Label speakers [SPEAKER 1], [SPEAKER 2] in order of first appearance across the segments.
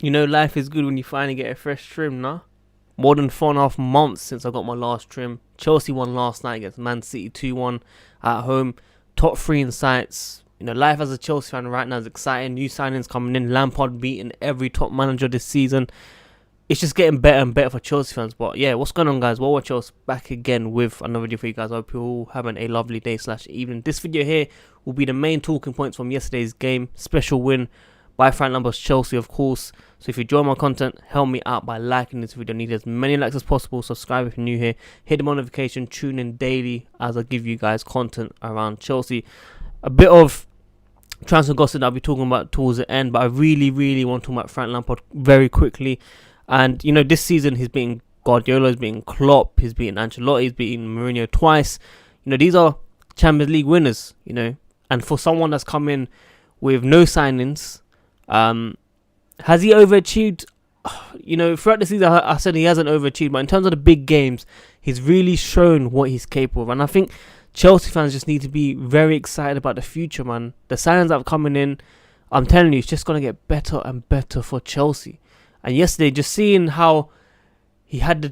[SPEAKER 1] You know, life is good when you finally get a fresh trim, nah? More than 4.5 months since I got my last trim. Chelsea won last night against Man City 2-1 at home. Top 3 in sights. You know, life as a Chelsea fan right now is exciting. New signings coming in. Lampard beating every top manager this season. It's just getting better and better for Chelsea fans. But yeah, what's going on, guys? Well, Chelsea back again with another video for you guys. I hope you're all having a lovely day / evening. This video here will be the main talking points from yesterday's game. Special win by Frank Lampard's Chelsea, of course. So if you enjoy my content, help me out by liking this video. I need as many likes as possible. Subscribe if you're new here. Hit the notification. Tune in daily as I give you guys content around Chelsea. A bit of transfer gossip that I'll be talking about towards the end, but I really want to talk about Frank Lampard very quickly. And, you know, this season he's beaten Guardiola, he's beaten Klopp, he's beaten Ancelotti, he's beaten Mourinho twice. You know, these are Champions League winners, you know. And for someone that's come in with no signings, has he overachieved? You know, throughout the season, I said he hasn't overachieved, but in terms of the big games, he's really shown what he's capable of. And I think Chelsea fans just need to be very excited about the future, man. The signings that are coming in, I'm telling you, it's just going to get better and better for Chelsea. And yesterday, just seeing how he had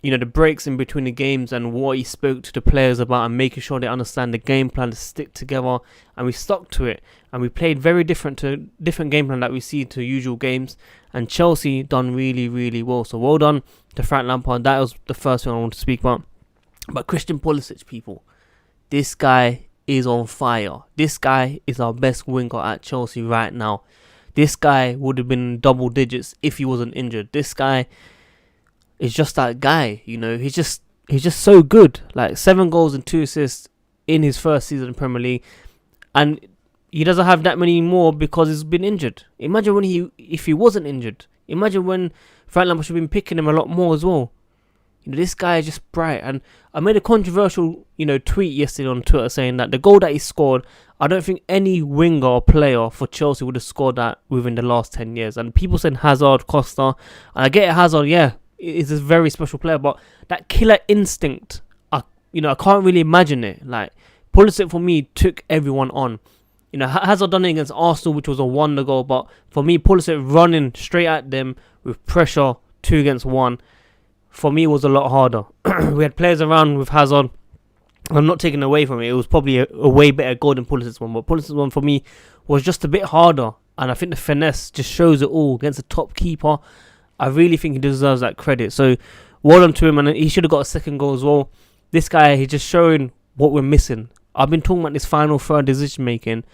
[SPEAKER 1] the breaks in between the games and what he spoke to the players about and making sure they understand the game plan to stick together, and we stuck to it, and we played very different game plan that we see to usual games, and Chelsea done really well. So well done to Frank Lampard. That was the first thing I want to speak about. But Christian Pulisic, people, this guy is on fire. This guy is our best winger at Chelsea right now. This guy would have been double digits if he wasn't injured. This guy is just that guy, you know. He's just so good. Like 7 goals and 2 assists in his first season in Premier League, and he doesn't have that many more because he's been injured. Imagine if he wasn't injured. Imagine when Frank Lampard should have been picking him a lot more as well. You know, this guy is just bright. And I made a controversial, tweet yesterday on Twitter saying that the goal that he scored, I don't think any winger or player for Chelsea would have scored that within the last 10 years. And people saying Hazard, Costa, and I get it, Hazard, yeah, is a very special player, but that killer instinct, I can't really imagine it. Like, Pulisic for me took everyone on. You know, Hazard done it against Arsenal, which was a wonder goal, but for me, Pulisic running straight at them with pressure, 2 against 1, for me was a lot harder. We had players around with Hazard. I'm not taking away from it. It was probably a way better goal than Pulisic's one, but Pulisic's one for me was just a bit harder, and I think the finesse just shows it all against a top keeper. I really think he deserves that credit. So, well done to him, and he should have got a second goal as well. This guy, he's just showing what we're missing. I've been talking about this final third decision making.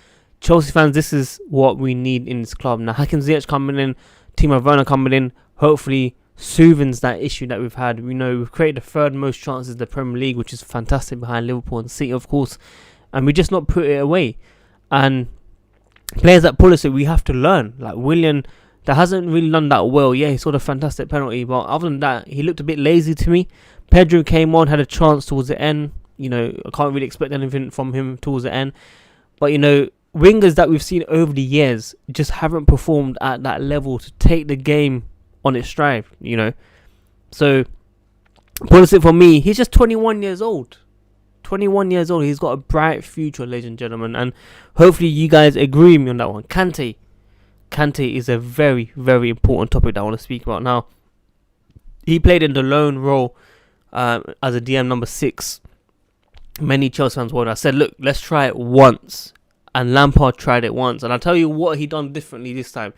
[SPEAKER 1] Chelsea fans, this is what we need in this club. Now, Hakim Ziyech coming in, Timo Werner coming in, hopefully soothes that issue that we've had. We know we've created the third most chances in the Premier League, which is fantastic behind Liverpool and City, of course. And we just not put it away. And players that Pulisic, we have to learn. Like Willian, that hasn't really done that well. Yeah, he scored a fantastic penalty, but other than that, he looked a bit lazy to me. Pedro came on, had a chance towards the end. You know, I can't really expect anything from him towards the end. But, wingers that we've seen over the years just haven't performed at that level to take the game on its stride, So, Pulisic for me, he's just 21 years old. 21 years old. He's got a bright future, ladies and gentlemen. And hopefully you guys agree with me on that one. Kante is a very important topic that I want to speak about now. He played in the lone role as a DM number 6. Many Chelsea fans wanted. I said, look, let's try it once. And Lampard tried it once. And I'll tell you what he done differently this time.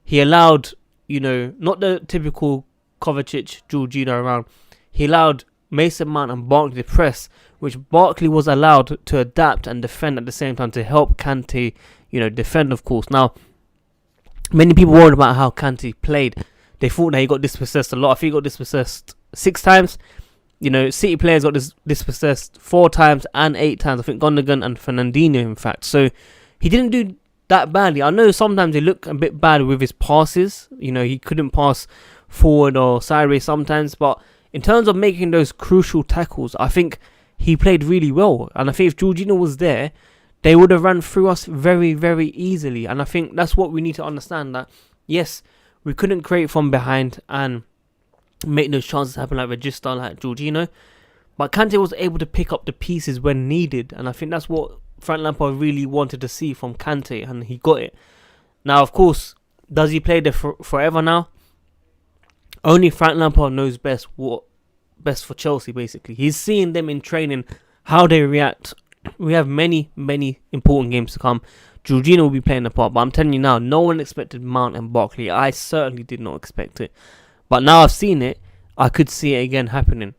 [SPEAKER 1] He allowed, not the typical Kovacic, Jorginho around. He allowed Mason Mount and Barkley to press, which Barkley was allowed to adapt and defend at the same time to help Kante, defend, of course. Now, many people worried about how Kante played. They thought that he got dispossessed a lot. I think he got dispossessed 6 times. City players got dispossessed 4 times and 8 times. I think Gundogan and Fernandinho, in fact. So, he didn't do that badly. I know sometimes he looked a bit bad with his passes. He couldn't pass forward or sideways sometimes. But in terms of making those crucial tackles, I think he played really well. And I think if Jorginho was there, they would have run through us very easily. And I think that's what we need to understand. That, yes, we couldn't create from behind and make those chances happen like Regista, like Jorginho. But Kante was able to pick up the pieces when needed. And I think that's what Frank Lampard really wanted to see from Kante, and he got it. Now, of course, Does he play there forever now? Only Frank Lampard knows best what best for Chelsea, basically. He's seeing them in training, how they react. We have many, many important games to come. Jorginho will be playing a part, but I'm telling you now, no one expected Mount and Barkley. I certainly did not expect it. But now I've seen it, I could see it again happening.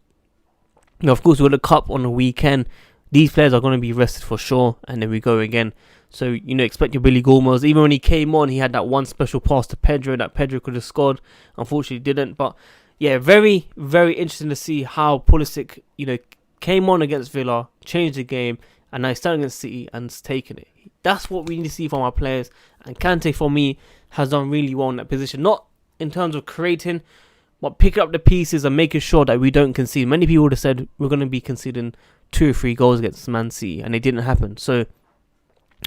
[SPEAKER 1] Now, of course, with the Cup on the weekend, these players are going to be rested for sure, and then we go again. So, expect your Billy Gilmours. Even when he came on, he had that one special pass to Pedro that Pedro could have scored. Unfortunately, didn't. But, yeah, very, very interesting to see how Pulisic, came on against Villa, changed the game, and now he's starting against City and has taken it. That's what we need to see from our players. And Kante, for me, has done really well in that position. Not in terms of creating, but picking up the pieces and making sure that we don't concede. Many people would have said we're going to be conceding 2 or 3 goals against Man City, and it didn't happen. So,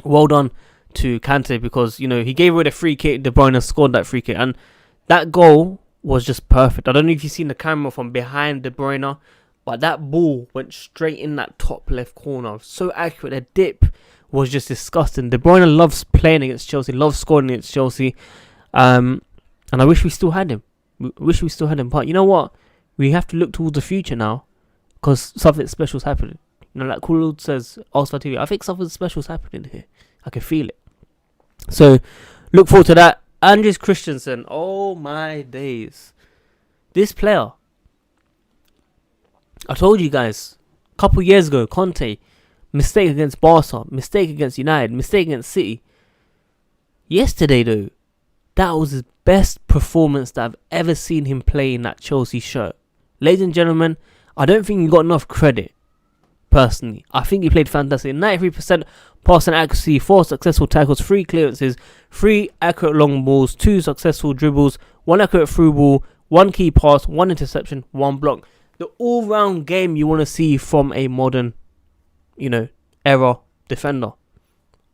[SPEAKER 1] well done to Kante, because, he gave away the free kick. De Bruyne scored that free kick. And that goal was just perfect. I don't know if you've seen the camera from behind De Bruyne, but that ball went straight in that top left corner. So accurate. The dip was just disgusting. De Bruyne loves playing against Chelsea, loves scoring against Chelsea. And I wish we still had him. But you know what? We have to look towards the future now, because something special's happening. Like Kulud says, Oscar TV, I think something special's happening here. I can feel it. So, look forward to that. Andreas Christensen. Oh my days. This player. I told you guys, a couple years ago, Conte, mistake against Barca, mistake against United, mistake against City. Yesterday, though, that was his best performance that I've ever seen him play in that Chelsea shirt. Ladies and gentlemen, I don't think he got enough credit. Personally, I think he played fantastic. 93% passing accuracy, 4 successful tackles, 3 clearances, 3 accurate long balls, 2 successful dribbles, 1 accurate through ball, 1 key pass, 1 interception, 1 block. The all-round game you want to see from a modern, era defender.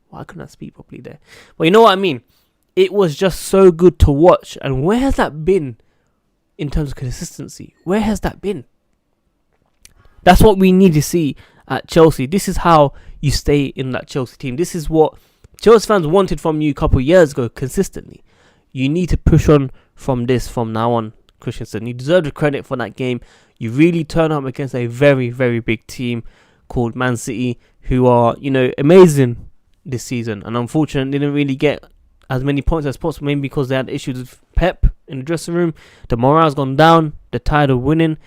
[SPEAKER 1] Why couldn't I speak properly there? Well, you know what I mean. It was just so good to watch. And where has that been in terms of consistency? Where has that been? That's what we need to see at Chelsea. This is how you stay in that Chelsea team. This is what Chelsea fans wanted from you a couple of years ago consistently. You need to push on from this from now on, Christensen. You deserve the credit for that game. You really turn up against a very, very big team called Man City, who are, amazing this season. And unfortunately, didn't really get as many points as possible, maybe because they had issues with Pep in the dressing room. The morale's gone down. They're tired of winning.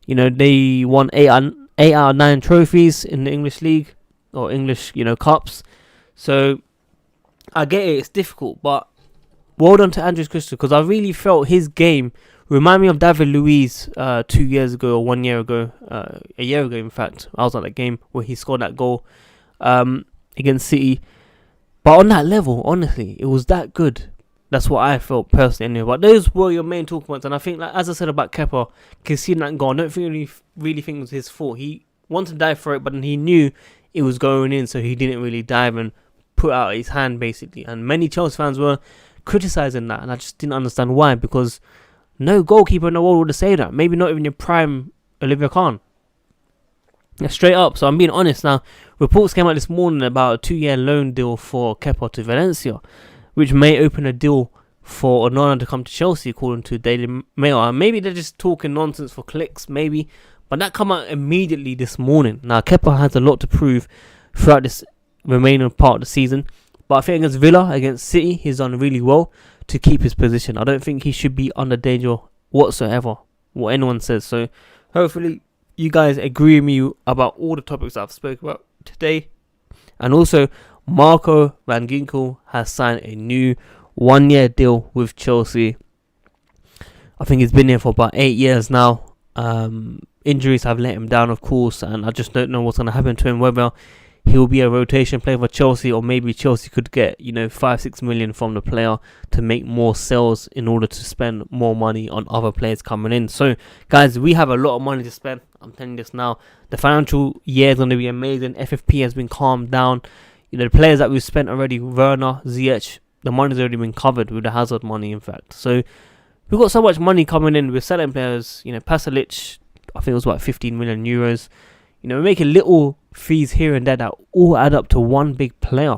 [SPEAKER 1] They won 8 out of 9 trophies in the English League, or English, cups. So, I get it, it's difficult, but well done to Andreas Christensen, because I really felt his game remind me of David Luiz 2 years ago, or 1 year ago, a year ago in fact. I was at that game where he scored that goal against City. But on that level, honestly, it was that good. That's what I felt personally anyway. But those were your main talk points. And I think, as I said about Kepa, conceding that goal, I don't really think it was his fault. He wanted to dive for it, but then he knew it was going in, so he didn't really dive and put out his hand, basically. And many Chelsea fans were criticising that, and I just didn't understand why, because no goalkeeper in the world would have said that. Maybe not even your prime Olivier Kahn. Yeah, straight up. So I'm being honest now. Reports came out this morning about a 2-year loan deal for Kepa to Valencia, which may open a deal for Onana to come to Chelsea, according to Daily Mail. And maybe they're just talking nonsense for clicks, maybe. But that come out immediately this morning. Now, Kepa has a lot to prove throughout this remaining part of the season. But I think against Villa, against City, he's done really well to keep his position. I don't think he should be under danger whatsoever, what anyone says. So, hopefully, you guys agree with me about all the topics I've spoken about today. And also, Marco Van Ginkel has signed a new 1-year deal with Chelsea. I think he's been here for about 8 years now. Injuries have let him down, of course, and I just don't know what's going to happen to him, whether he'll be a rotation player for Chelsea, or maybe Chelsea could get 5-6 million from the player to make more sales in order to spend more money on other players coming in. So guys, we have a lot of money to spend. I'm telling you this now. The financial year is going to be amazing. FFP has been calmed down. The players that we've spent already, Werner, Ziyech, the money's already been covered with the Hazard money, in fact. So we've got so much money coming in. We're selling players. Pasalic, I think it was about 15 million euros. We're making little fees here and there that all add up to one big player.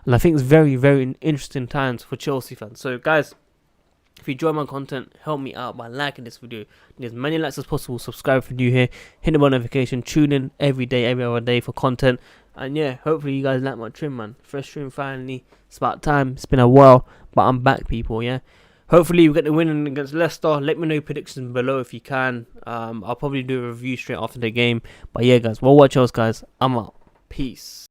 [SPEAKER 1] And I think it's very, very interesting times for Chelsea fans. So, guys, if you enjoy my content, help me out by liking this video. Need as many likes as possible. Subscribe if you're new here. Hit the bell notification. Tune in every day, every other day for content. And yeah, hopefully you guys like my trim, man. Fresh trim finally. It's about time. It's been a while, but I'm back, people, yeah. Hopefully we get the win against Leicester. Let me know your predictions below if you can. I'll probably do a review straight after the game. But yeah, guys, well watch else, guys. I'm out. Peace.